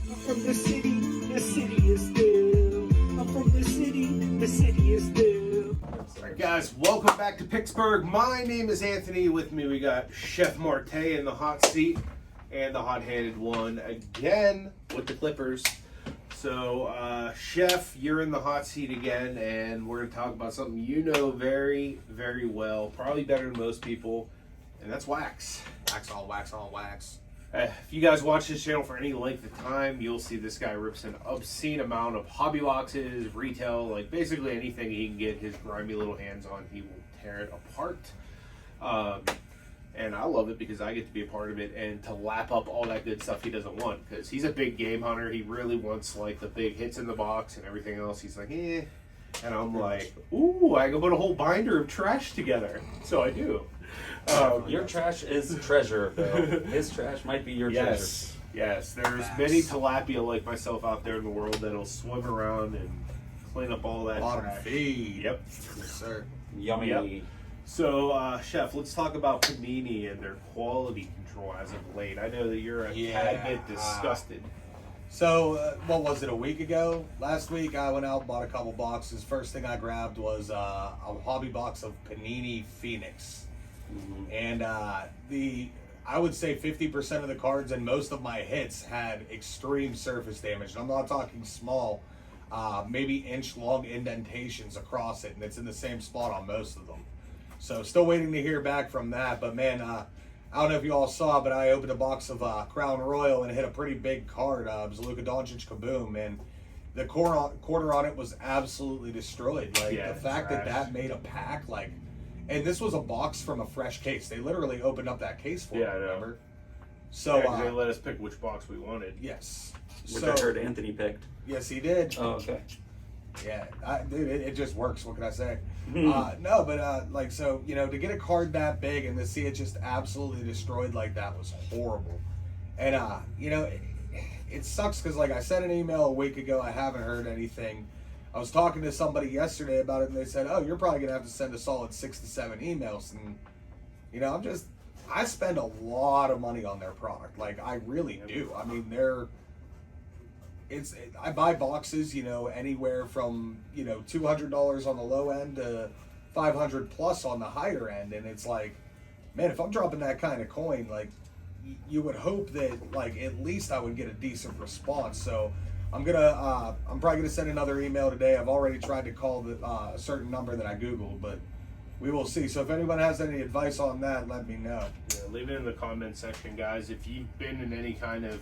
I'm from the city is still. I'm from the city is still. Alright guys, welcome back to Picksburgh. My name is Anthony. With me we got Chef Marte in the hot seat and the hot-handed one again with the Clippers. So Chef, you're in the hot seat again, and we're going to talk about something you know very, very well, probably better than most people, and that's wax. Wax on wax on wax. If you guys watch this channel for any length of time, you'll see this guy rips an obscene amount of hobby boxes, retail, like basically anything he can get his grimy little hands on, he will tear it apart. And I love it because I get to be a part of it and to lap up all that good stuff he doesn't want, because he's a big game hunter. He really wants like the big hits in the box, and everything else he's like, eh. And I'm like, ooh, I can put a whole binder of trash together. So I do. Your trash is treasure, Bill. His trash might be your treasure. Yes, there's many tilapia like myself out there in the world that'll swim around and clean up all that Bottom trash. feed. Yep. Yes, sir. Yummy. Yep. So, Chef, let's talk about Panini and their quality control as of late. I know that you're a tad bit disgusted. So, what was it, a week ago? Last week, I went out and bought a couple boxes. First thing I grabbed was a hobby box of Panini Phoenix. Mm-hmm. And I would say 50% of the cards and most of my hits had extreme surface damage. And I'm not talking small, maybe inch-long indentations across it, and it's in the same spot on most of them. So, still waiting to hear back from that. But, man, I don't know if you all saw, but I opened a box of Crown Royal and hit a pretty big card. It was Luka Doncic Kaboom, and the quarter on it was absolutely destroyed. Like, Yeah, the fact trash. that made a pack, like, and this was a box from a fresh case. They literally opened up that case for me, Yeah, I know. remember? So, Yeah, 'cause they let us pick which box we wanted. yes. Which So, I heard Anthony picked. yes, he did. Oh, okay. Yeah, dude, it just works. What can I say? No, but like, so, you know, to get a card that big and to see it just absolutely destroyed like that was horrible. And, you know, it sucks because, like I sent an email a week ago, I haven't heard anything. I was talking to somebody yesterday about it, and they said, oh, you're probably going to have to send a solid 6 to 7 emails. And, you know, I spend a lot of money on their product. Like, I really do. I mean, I buy boxes, you know, anywhere from, you know, $200 on the low end to $500 plus on the higher end. And it's like, man, if I'm dropping that kind of coin, like, you would hope that, like, at least I would get a decent response. So I'm probably gonna send another email today. I've already tried to call a certain number that I Googled, but we will see. So if anyone has any advice on that, let me know. Yeah, leave it in the comment section, guys. If you've been in any kind of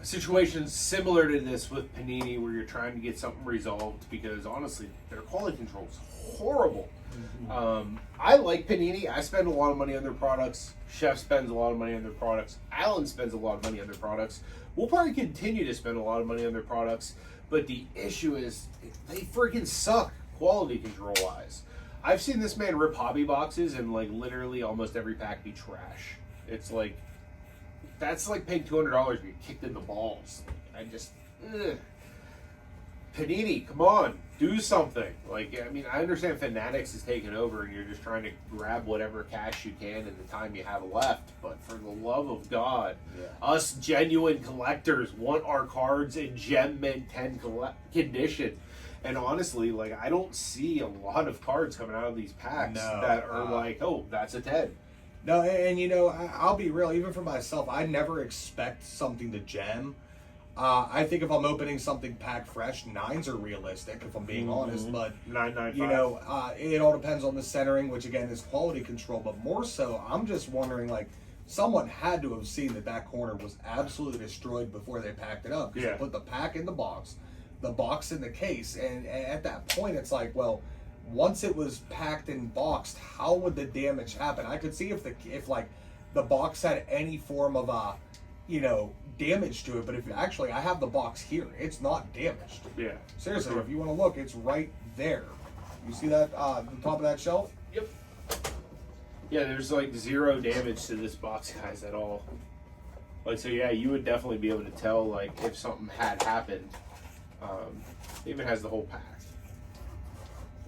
situation similar to this with Panini where you're trying to get something resolved, because honestly, their quality control is horrible. Mm-hmm. I like Panini. I spend a lot of money on their products. Chef spends a lot of money on their products. Alan spends a lot of money on their products. We'll probably continue to spend a lot of money on their products, but the issue is they freaking suck quality control wise. I've seen this man rip hobby boxes and like literally almost every pack be trash. It's like, that's like paying $200 to get kicked in the balls. I just, ugh. Panini, come on, do something. Like, I mean, I understand Fanatics is taking over and you're just trying to grab whatever cash you can in the time you have left, but for the love of God, us genuine collectors want our cards in Gem Mint 10 condition. And honestly, like, I don't see a lot of cards coming out of these packs that are like, oh, that's a 10. No, and you know, I'll be real, even for myself, I never expect something to gem. I think if I'm opening something packed fresh, 9s are realistic, if I'm being honest, but 995. you know, it all depends on the centering, which again is quality control, but more so, I'm just wondering, like, someone had to have seen that corner was absolutely destroyed before they packed it up, because they put the pack in the box in the case, and at that point, it's like, well, once it was packed and boxed, how would the damage happen? I could see if like the box had any form of you know, damage to it, but if actually I have the box here, it's not damaged. Yeah. Seriously, if you want to look, it's right there. You see that the top of that shelf? Yep. Yeah, there's like 0 damage to this box, guys, at all. Like, so yeah, you would definitely be able to tell like if something had happened. It even has the whole pack.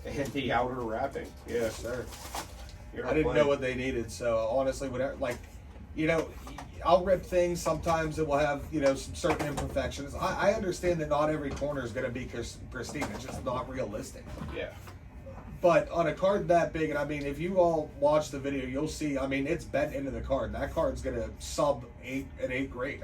And the outer wrapping. Yeah, sir. I didn't know what they needed, so honestly, whatever, like, you know, I'll rip things. Sometimes it will have, you know, some certain imperfections. I understand that not every corner is going to be pristine. It's just not realistic. Yeah. But on a card that big, and I mean, if you all watch the video, you'll see, I mean, it's bent into the card. And that card's going to sub an 8 grade.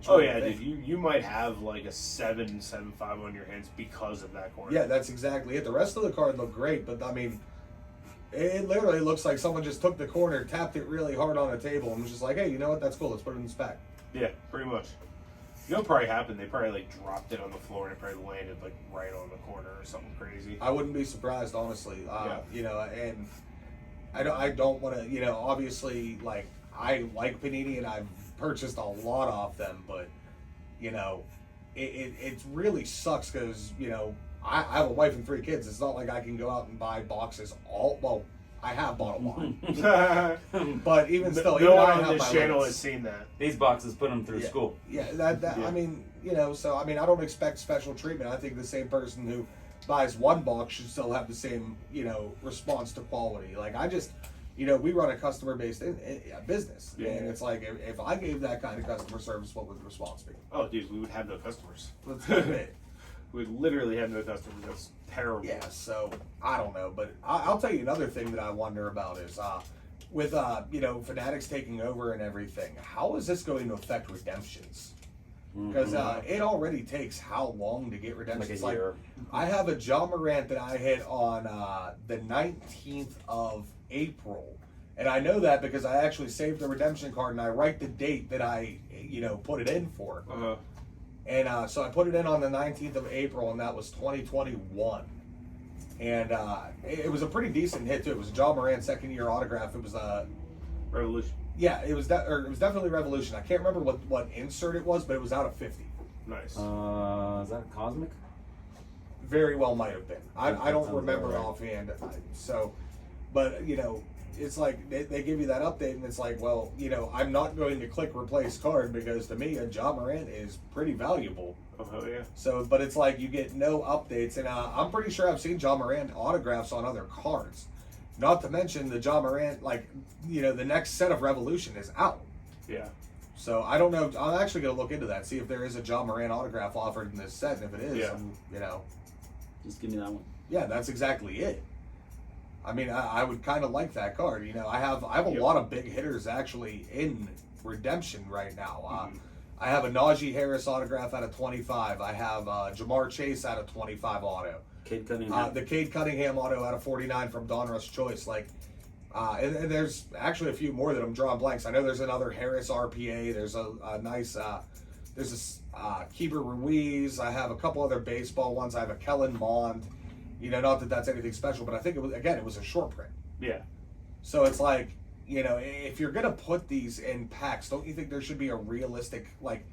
Oh, yeah, dude. You might have like a 7.75 on your hands because of that corner. Yeah, that's exactly it. The rest of the card looked great, but I mean, it literally looks like someone just took the corner, tapped it really hard on a table, and was just like, hey, you know what? That's cool. Let's put it in this pack. Yeah, pretty much. You know what probably happened? They probably like dropped it on the floor and it probably landed like right on the corner or something crazy. I wouldn't be surprised, honestly. Yeah. You know, and I don't want to, you know, obviously, like, I like Panini and I've purchased a lot off them, but, you know, it really sucks because, you know, I have a wife and 3 kids. It's not like I can go out and buy boxes well, I have bought a lot. But even still, no one on this channel has seen that. These boxes put them through school. Yeah, yeah. I mean, you know, so I mean, I don't expect special treatment. I think the same person who buys one box should still have the same, you know, response to quality. Like, I just, you know, we run a customer-based business, and it's like if I gave that kind of customer service, what would the response be? Oh, dude, we would have no customers. Let's admit it. We would literally have no customers. That's terrible. Yeah, so I don't know, but I'll tell you another thing that I wonder about is with you know, Fanatics taking over and everything. How is this going to affect redemptions? Because it already takes how long to get redemptions? Like a year. I have a John Morant that I hit on the 19th of April, and I know that because I actually saved the redemption card and I write the date that I, you know, put it in for. And so I put it in on the 19th of April, and that was 2021. And it was a pretty decent hit, too. It was a John Morant second-year autograph. It was Revolution. Yeah, it was it was definitely Revolution. I can't remember what insert it was, but it was out of 50. Nice. Is that Cosmic? Very well might have been. I don't remember right. offhand. So, but, you know, it's like they give you that update, and it's like, well, you know, I'm not going to click replace card because to me, a John Morant is pretty valuable. Oh, yeah. So, but it's like you get no updates, and I'm pretty sure I've seen John Morant autographs on other cards. Not to mention the John Morant, like, you know, the next set of Revolution is out. Yeah. So I don't know. I'm actually going to look into that, see if there is a John Morant autograph offered in this set, and if it is, you know. Just give me that one. Yeah, that's exactly it. I mean, I would kind of like that card. You know, I have a lot of big hitters actually in redemption right now. I have a Najee Harris autograph out of 25. I have Jamar Chase out of 25 auto. Cade Cunningham. The Cade Cunningham auto out of 49 from Donruss Choice. Like, and there's actually a few more that I'm drawing blanks. I know there's another Harris RPA. There's a nice, there's a Keeper Ruiz. I have a couple other baseball ones. I have a Kellen Mond. You know, not that that's anything special, but I think it was a short print. Yeah. So it's like, you know, if you're gonna put these in packs, don't you think there should be a realistic, like,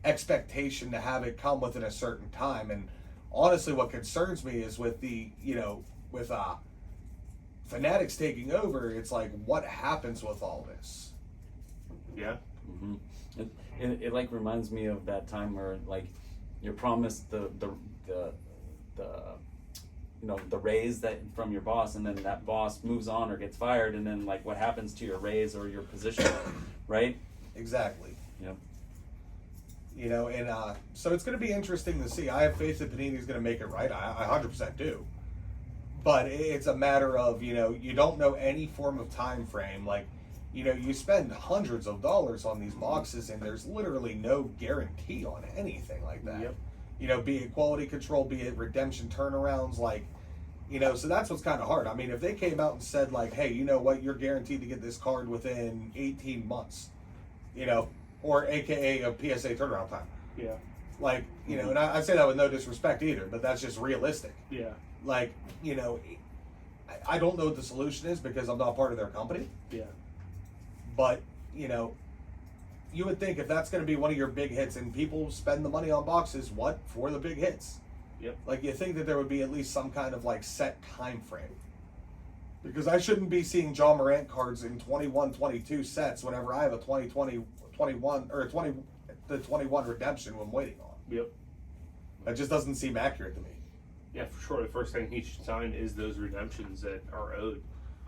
expectation to have it come within a certain time? And honestly, what concerns me is with the, you know, with Fanatics taking over, it's like, what happens with all this? Yeah. Mm-hmm. It like reminds me of that time where, like, you're promised the you know, the raise that from your boss, and then that boss moves on or gets fired, and then, like, what happens to your raise or your position, right? Exactly. Yep. You know, and so it's going to be interesting to see. I have faith that Panini's going to make it right. I 100% do. But it's a matter of, you know, you don't know any form of time frame. Like, you know, you spend hundreds of dollars on these boxes, and there's literally no guarantee on anything like that. Yep. You know, be it quality control, be it redemption turnarounds, like, you know, so that's what's kind of hard. I mean, if they came out and said, like, hey, you know what, you're guaranteed to get this card within 18 months, you know, or AKA a PSA turnaround time. Yeah. Like, you know, and I say that with no disrespect either, but that's just realistic. Yeah. Like, you know, I don't know what the solution is because I'm not part of their company. Yeah. But, you know, you would think if that's going to be one of your big hits and people spend the money on boxes, what? For the big hits. Yep. Like, you think that there would be at least some kind of, like, set time frame. Because I shouldn't be seeing John Morant cards in 21, 22 sets whenever I have a 2020, 21, or the 21 redemption I'm waiting on. Yep. That just doesn't seem accurate to me. Yeah, for sure. The first thing he should sign is those redemptions that are owed.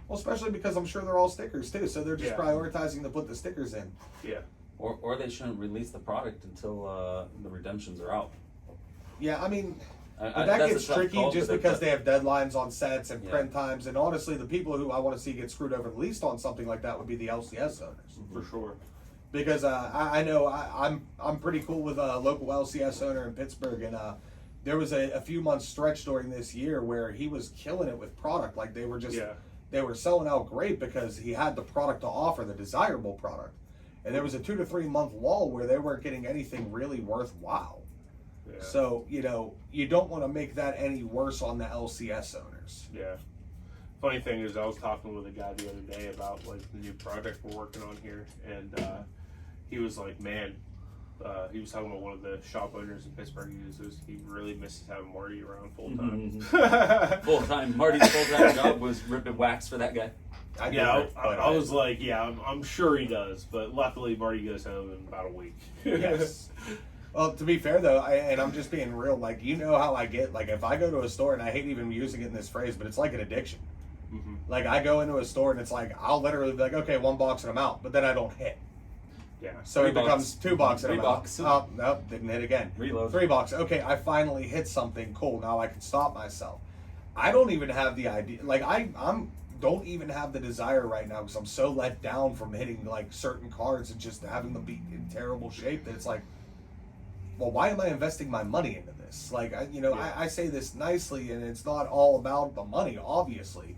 Well, especially because I'm sure they're all stickers too, so they're just prioritizing to put the stickers in. Yeah. Or they shouldn't release the product until the redemptions are out. Yeah, I mean, But that that's gets a tough tricky call, just but because they have deadlines on sets and Yeah. print times, and honestly, the people who I want to see get screwed over the least on something like that would be the LCS owners. For sure. Because I know I'm pretty cool with a local LCS owner in Pittsburgh, and there was a few months stretch during this year where he was killing it with product. Like they were just they were selling out great because he had the product to offer, the desirable product. And there was a 2 to 3 month lull where they weren't getting anything really worthwhile. Yeah. So, you know, you don't want to make that any worse on the LCS owners. Yeah. Funny thing is, I was talking with a guy the other day about like the new project we're working on here, and he was like, "Man," he was talking about one of the shop owners in Pittsburgh. He really misses having Marty around full time. Full time. Marty's full time job was ripping wax for that guy. I was like, yeah, I'm sure he does, but luckily Marty goes home in about a week. Yes. Well, to be fair though, and I'm just being real, like, you know how I get, like, if I go to a store, and I hate even using it in this phrase, but it's like an addiction. Mm-hmm. Like, I go into a store and it's like, I'll literally be like, okay, 1 box and I'm out, but then I don't hit. Yeah. So it becomes 2 box and I'm out. Box. Oh, nope, didn't hit again. Reload. 3 box. Okay, I finally hit something. Cool. Now I can stop myself. I don't even have the idea. Like, I'm don't even have the desire right now because I'm so let down from hitting like certain cards and just having them be in terrible shape that it's like, well, why am I investing my money into this? Like, I say this nicely, and it's not all about the money, obviously.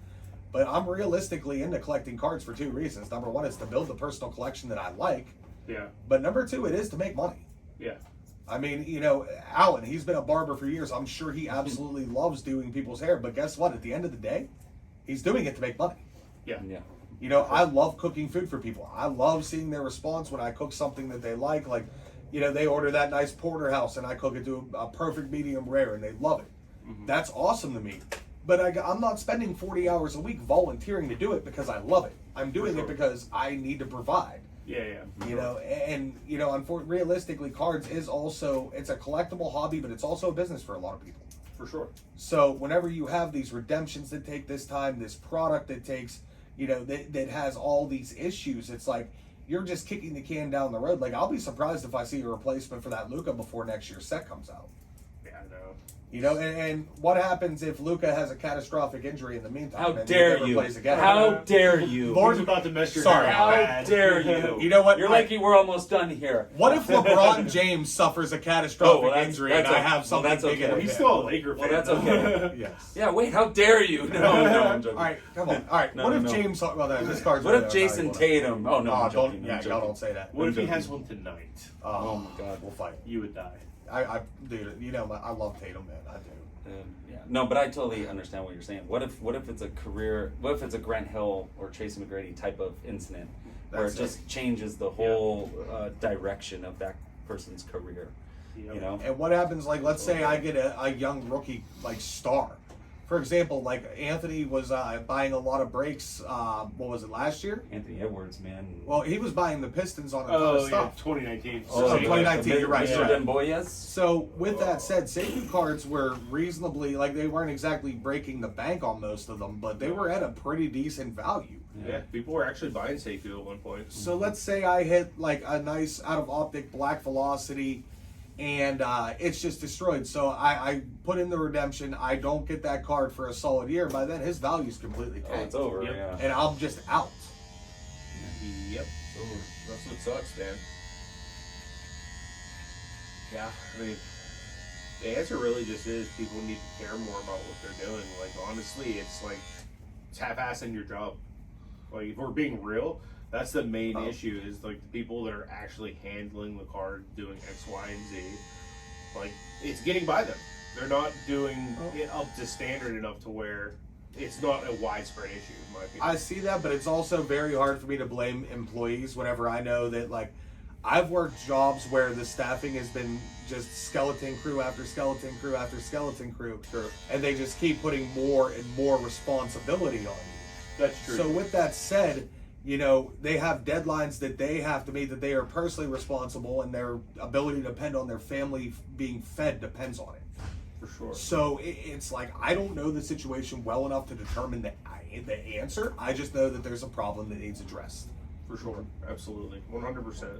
But I'm realistically into collecting cards for 2 reasons. Number 1 is to build the personal collection that I like. Yeah. But number 2, it is to make money. Yeah. I mean, you know, Alan, he's been a barber for years. I'm sure he absolutely loves doing people's hair. But guess what? At the end of the day, he's doing it to make money. Yeah. Yeah. You know, I love cooking food for people. I love seeing their response when I cook something that they like. Like, you know, they order that nice porterhouse and I cook it to a perfect medium rare and they love it. Mm-hmm. That's awesome to me. But I'm not spending 40 hours a week volunteering to do it because I love it. I'm doing it because I need to provide. Yeah, yeah. You know, and, you know, realistically, cards is also, it's a collectible hobby, but it's also a business for a lot of people. For sure. So whenever you have these redemptions that take this time, this product that takes, you know, that has all these issues, it's like you're just kicking the can down the road. Like, I'll be surprised if I see a replacement for that Luka before next year's set comes out. Yeah, I know. You know, and what happens if Luka has a catastrophic injury in the meantime? How and dare never you? plays again? How dare you? Lord- He's about to mess your Sorry. hair How bad. dare you? You know what? You're lucky we're almost done here. What if LeBron James suffers a catastrophic injury and I have something that's big in okay. it? He's still a Laker fan. Well, that's okay. Yes. Yeah, wait, how dare you? No, I'm joking. All right, come on. All right, No, what no, if no. James? Well, this card's What really if Jason valuable. Tatum? Oh, no, Oh, I'm joking. don't. Yeah, I'm y'all joking. don't say that. What if he joking. has one tonight? Oh, my God. We'll fight. You would die. Dude, you know, I love Tatum, man. I do. Yeah. No, but I totally understand what you're saying. What if it's a career? What if it's a Grant Hill or Chase McGrady type of incident where That's it just changes the whole direction of that person's career? Yep. You know. And what happens, like, let's say I get a young rookie, like, star. For example, like, Anthony was buying a lot of breaks, what was it, last year? Anthony Edwards, man. Well, he was buying the Pistons on a ton of Oh, yeah, stuff. 2019. Oh, 2019, you're right, Mr. yeah. Demboyes? So, with that said, Sekou cards were reasonably, like, they weren't exactly breaking the bank on most of them, but they were at a pretty decent value. Yeah, people were actually buying Sekou at one point. So let's say I hit like a nice out of optic black velocity and it's just destroyed. So I put in the redemption. I don't get that card for a solid year. By then his value's completely Oh, tanked. it's over. Yep. Yeah. And I'm just out. Yep. That's what sucks, man. Yeah, I mean, the answer really just is people need to care more about what they're doing. Like, honestly, it's like, it's half-assing your job. Like, if we're being real, that's the main issue, is like the people that are actually handling the card, doing X, Y, and Z. Like, it's getting by them. They're not doing it up to standard enough to where it's not a widespread issue, in my opinion. I see that, but it's also very hard for me to blame employees whenever I know that, like, I've worked jobs where the staffing has been just skeleton crew after skeleton crew after skeleton crew. Sure. And they just keep putting more and more responsibility on you. That's true. So with that said, you know, they have deadlines that they have to meet that they are personally responsible, and their ability to depend on their family being fed depends on it. For sure. So it's like I don't know the situation well enough to determine the answer. I just know that there's a problem that needs addressed. For sure. Absolutely. 100%.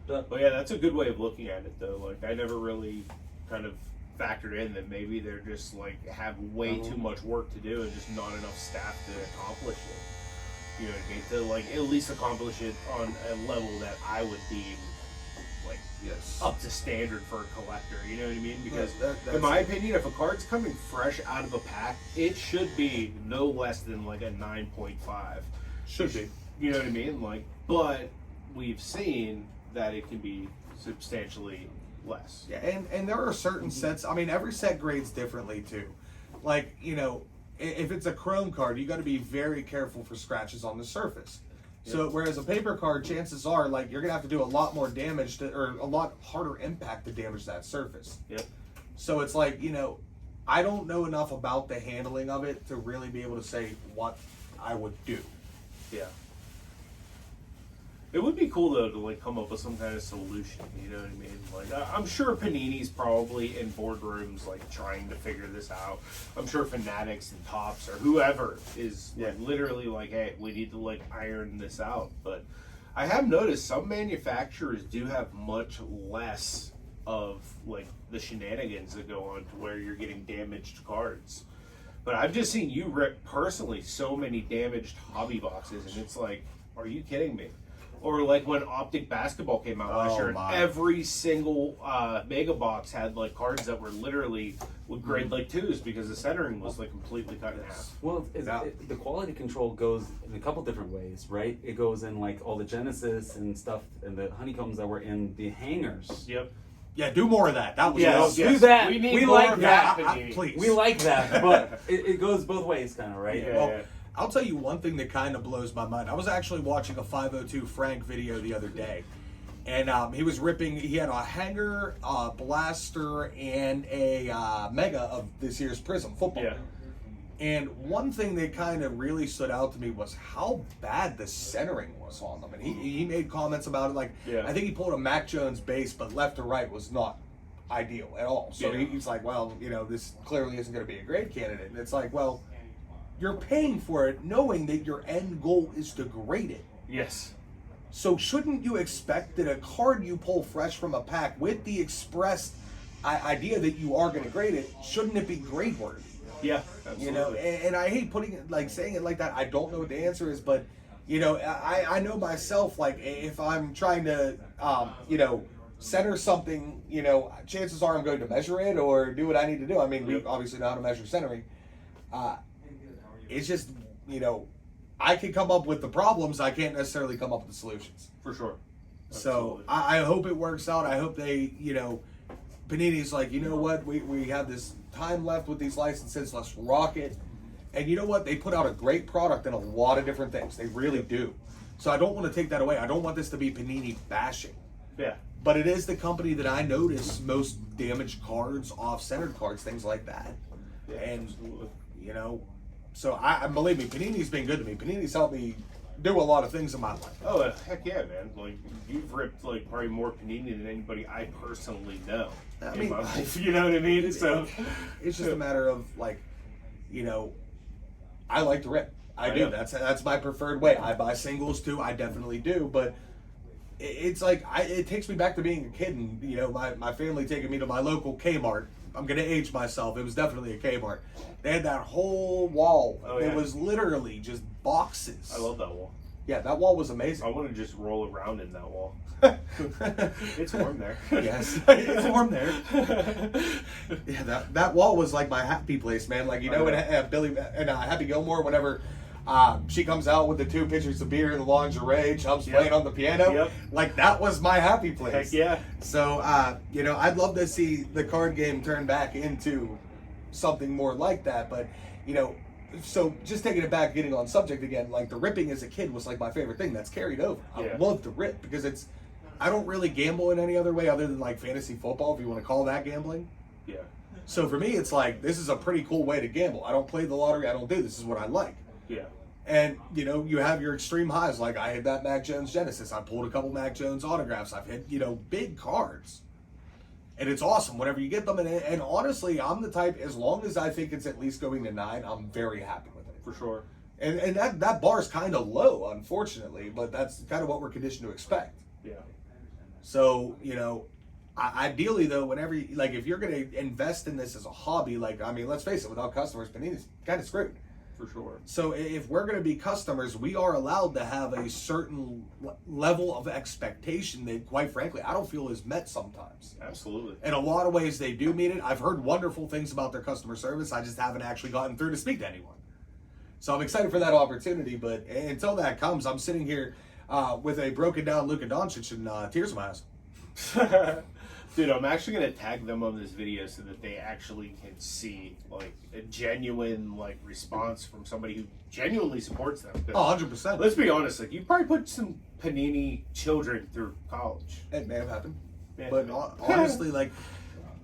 But But yeah, that's a good way of looking at it, though. Like, I never really kind of factored in that maybe they're just like have way too much work to do and just not enough staff to accomplish it. You know what I mean? To like at least accomplish it on a level that I would deem like up to standard for a collector. You know what I mean? Because in my opinion, if a card's coming fresh out of a pack, it should be no less than like a 9.5. Should be. You know what I mean? Like, but we've seen that it can be substantially less. Yeah, and there are certain sets. I mean, every set grades differently too. Like, you know, if it's a chrome card, you got to be very careful for scratches on the surface. So whereas a paper card, chances are like you're gonna have to do a lot more damage to, or a lot harder impact to damage that surface. Yep. So it's like, you know, I don't know enough about the handling of it to really be able to say what I would do. Yeah. It would be cool though to like come up with some kind of solution. You know what I mean? Like I'm sure Panini's probably in boardrooms like trying to figure this out. I'm sure Fanatics and Tops or whoever is like literally like, hey, we need to like iron this out. But I have noticed some manufacturers do have much less of like the shenanigans that go on to where you're getting damaged cards. But I've just seen you rip personally so many damaged hobby boxes, and it's like, are you kidding me? Or like when Optic Basketball came out last year, and every single mega box had like cards that were literally would grade like 2s because the centering was like completely cut in half. Well, the quality control goes in a couple different ways, right? It goes in like all the Genesis and stuff, and the honeycombs that were in the hangers. Yep. Yeah, do more of that. That was Do that. We need we more like of that. Please. We like that, but it goes both ways, kind of, right? Yeah. Well, I'll tell you one thing that kind of blows my mind. I was actually watching a 502 Frank video the other day, and he was ripping. He had a hanger, blaster, and a mega of this year's Prism football. Yeah. And one thing that kind of really stood out to me was how bad the centering was on them. And he made comments about it, like I think he pulled a Mac Jones base, but left to right was not ideal at all. So he's like, well, you know, this clearly isn't going to be a grade candidate. And it's like, well, you're paying for it knowing that your end goal is to grade it. Yes. So shouldn't you expect that a card you pull fresh from a pack with the expressed idea that you are going to grade it, shouldn't it be grade worthy? Yeah, absolutely. You know, and I hate putting it, like saying it like that. I don't know what the answer is, but, you know, I know myself, like if I'm trying to, you know, center something, you know, chances are I'm going to measure it or do what I need to do. I mean, we obviously know how to measure centering. It's just, you know, I can come up with the problems. I can't necessarily come up with the solutions. For sure. So I hope it works out. I hope they, you know, Panini's like, you know what, we have this time left with these licenses. Let's rock it. And you know what? They put out a great product in a lot of different things. They really do. So I don't want to take that away. I don't want this to be Panini bashing. Yeah. But it is the company that I notice most damaged cards, off-centered cards, things like that. Yeah, And, absolutely. you know, so I believe me, Panini's been good to me. Panini's helped me do a lot of things in my life. Oh, heck yeah, man. Like, you've ripped, like, probably more Panini than anybody I personally know in my life. You know what I mean? So it's just a matter of, like, you know, I like to rip. I do. know. That's my preferred way. I buy singles, too. I definitely do. But it's like, it takes me back to being a kid and, you know, my family taking me to my local Kmart. I'm going to age myself. It was definitely a Kmart. They had that whole wall. It was literally just boxes. I love that wall. Yeah, that wall was amazing. I want to just roll around in that wall. It's warm there. Yes, it's warm there. Yeah, that wall was like my happy place, man. Like, you know, when Billy and Happy Gilmore, whenever she comes out with the 2 pitchers of beer and the lingerie, Chubb's playing on the piano. Like, that was my happy place. Heck yeah. So, you know, I'd love to see the card game turn back into something more like that. But, you know, so just taking it back, getting on subject again, like the ripping as a kid was like my favorite thing. That's carried over. I love to rip because I don't really gamble in any other way other than like fantasy football, if you want to call that gambling. Yeah. So for me, it's like, this is a pretty cool way to gamble. I don't play the lottery. I don't do this. Is what I like. Yeah. And, you know, you have your extreme highs. Like, I hit that Mac Jones Genesis. I pulled a couple Mac Jones autographs. I've hit, you know, big cards. And it's awesome whenever you get them. And honestly, I'm the type, as long as I think it's at least going to 9, I'm very happy with it. For sure. And that bar is kind of low, unfortunately, but that's kind of what we're conditioned to expect. Yeah. So, you know, ideally though, whenever you, like, if you're going to invest in this as a hobby, like, I mean, let's face it, without customers, Panini's kind of screwed. For sure. So if we're going to be customers, we are allowed to have a certain level of expectation that, quite frankly, I don't feel is met sometimes. Absolutely. In a lot of ways, they do meet it. I've heard wonderful things about their customer service. I just haven't actually gotten through to speak to anyone. So I'm excited for that opportunity. But until that comes, I'm sitting here with a broken down Luka Doncic and tears in my eyes. Dude, I'm actually gonna tag them on this video so that they actually can see like a genuine like response from somebody who genuinely supports them. Oh, 100%. Let's be honest, like you probably put some Panini children through college. It may have happened. Yeah. But honestly, like,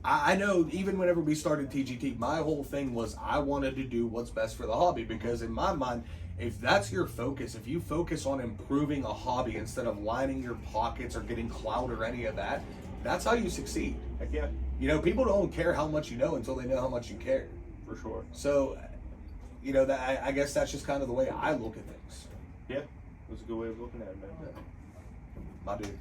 I know even whenever we started TGT, my whole thing was I wanted to do what's best for the hobby, because in my mind, if that's your focus, if you focus on improving a hobby instead of lining your pockets or getting clout or any of that, that's how you succeed. Heck yeah. You know, people don't care how much you know until they know how much you care. For sure. So, you know, that I guess that's just kind of the way I look at things. Yeah. It was a good way of looking at it, man. My dude.